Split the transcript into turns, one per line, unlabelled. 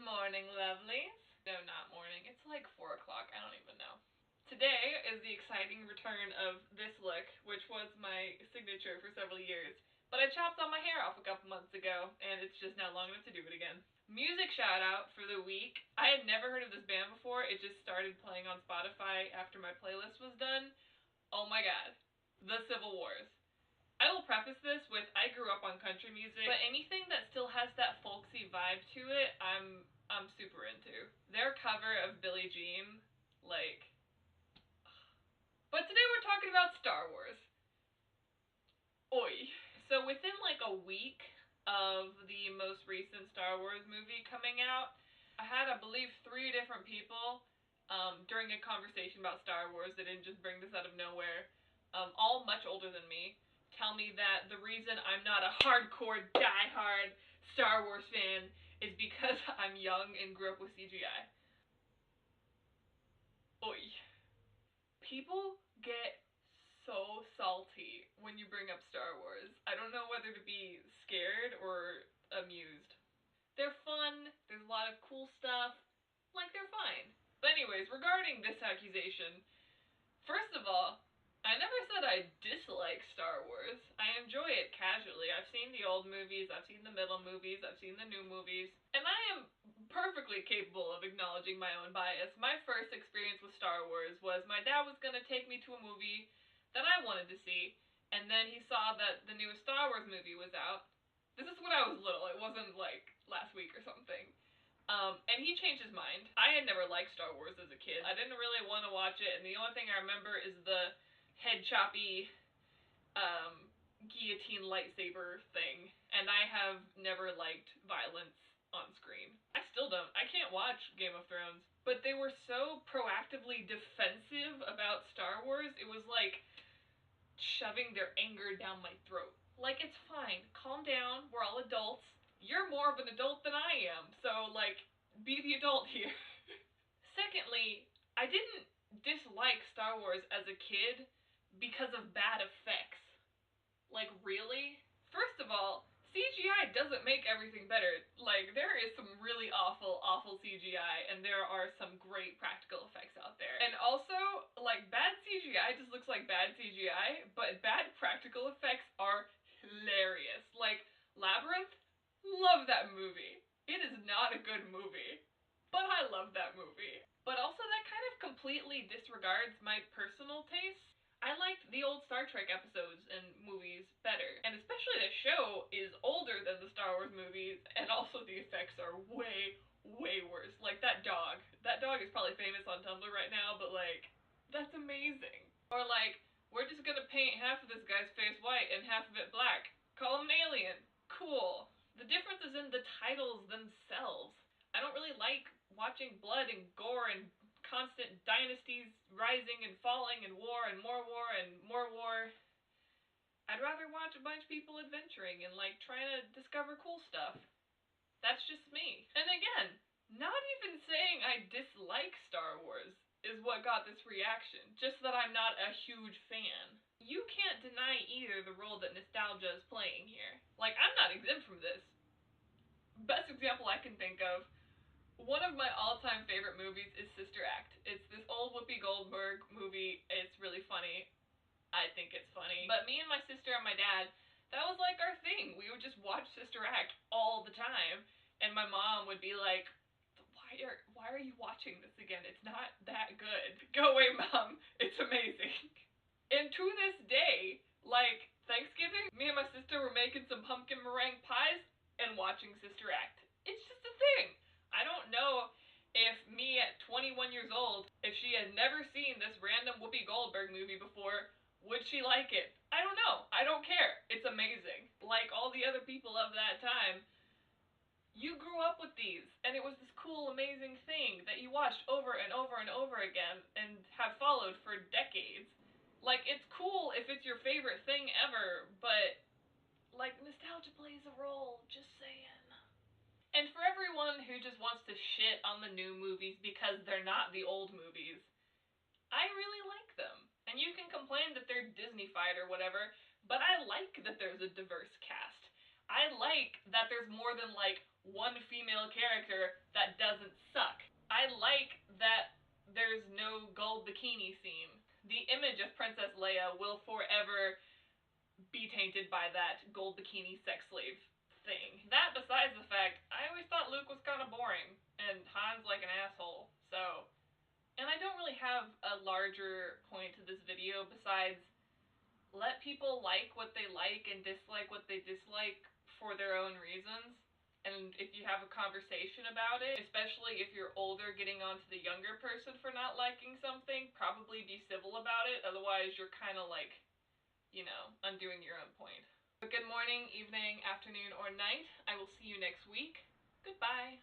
morning, lovelies. No, not morning. It's like 4 o'clock. I don't even know. Today is the exciting return of this look, which was my signature for several years. But I chopped all my hair off a couple months ago, and it's just now long enough to do it again. Music shout out for the week. I had never heard of this band before. It just started playing on Spotify after my playlist was done. Oh my god. The Civil Wars. I will preface this with I grew up on country music, but anything that still has that folksy vibe to it, I'm super into. Their cover of Billie Jean, like... But today we're talking about Star Wars. Oi. So within like a week of the most recent Star Wars movie coming out, I had, I believe, 3 different people during a conversation about Star Wars that didn't just bring this out of nowhere, all much older than me, tell me that the reason I'm not a hardcore, die-hard Star Wars fan is because I'm young and grew up with CGI. Oi. People get so salty when you bring up Star Wars. I don't know whether to be scared or amused. They're fun, there's a lot of cool stuff, like they're fine. But anyways, regarding this accusation, first of all, I never said I dislike Star Wars. I enjoy it casually. I've seen the old movies, I've seen the middle movies, I've seen the new movies, and I am perfectly capable of acknowledging my own bias. My first experience with Star Wars was my dad was gonna take me to a movie that I wanted to see, and then he saw that the newest Star Wars movie was out. This is when I was little, it wasn't like last week or something. And he changed his mind. I had never liked Star Wars as a kid. I didn't really want to watch it, and the only thing I remember is the head choppy guillotine lightsaber thing, and I have never liked violence on screen. I still don't. I can't watch Game of Thrones. But they were so proactively defensive about Star Wars, it was like shoving their anger down my throat. Like, it's fine. Calm down. We're all adults. You're more of an adult than I am, so, like, be the adult here. Secondly, I didn't dislike Star Wars as a kid because of bad effects. Like, really? First of all, CGI doesn't make everything better. Like, there is some really awful, awful CGI, and there are some great practical effects out there. And also, like, bad CGI just looks like bad CGI, but bad practical effects are hilarious. Like, Labyrinth? Love that movie. It is not a good movie, but I love that movie. But also, that kind of completely disregards my personal tastes. I liked the old Star Trek episodes and movies better, and especially the show is older than the Star Wars movies, and also the effects are way, way worse. Like, that dog is probably famous on Tumblr right now, but like, that's amazing. Or like, we're just gonna paint half of this guy's face white and half of it black. Call him an alien. Cool. The difference is in the titles themselves. I don't really like watching blood and gore and constant dynasties rising and falling and more war and more war. I'd rather watch a bunch of people adventuring and like trying to discover cool stuff. That's just me. And again, not even saying I dislike Star Wars is what got this reaction, just that I'm not a huge fan. You can't deny either the role that nostalgia is playing here. Like, I'm not exempt from this. Best example I can think of, one of my all-time favorite movies is Sister Act. It's this old Whoopi Goldberg movie. It's really funny. I think it's funny. But me and my sister and my dad, that was like our thing. We would just watch Sister Act all the time. And my mom would be like, why are you watching this again? It's not that good. Go away, Mom. It's amazing. And to this day, like, Thanksgiving, me and my sister were making some pumpkin meringue pies and watching Sister Act. It's just a thing. I don't know if me at 21 years old, if she had never seen this random Whoopi Goldberg movie before, would she like it? I don't know. I don't care. It's amazing. Like all the other people of that time, you grew up with these, and it was this cool, amazing thing that you watched over and over and over again and have followed for decades. Like, it's cool if it's your favorite thing ever, but, like, nostalgia plays a role, just saying. And for everyone who just wants to shit on the new movies because they're not the old movies, I really like them. And you can complain that they're Disney-fied or whatever, but I like that there's a diverse cast. I like that there's more than, like, one female character that doesn't suck. I like that there's no gold bikini scene. The image of Princess Leia will forever be tainted by that gold bikini sex slave thing. That besides the fact, I always thought Luke was kind of boring, and Han's like an asshole, so... And I don't really have a larger point to this video besides let people like what they like and dislike what they dislike for their own reasons. And if you have a conversation about it, especially if you're older getting on to the younger person for not liking something, probably be civil about it, otherwise you're kind of like, you know, undoing your own point. But good morning, evening, afternoon, or night. I will see you next week. Goodbye.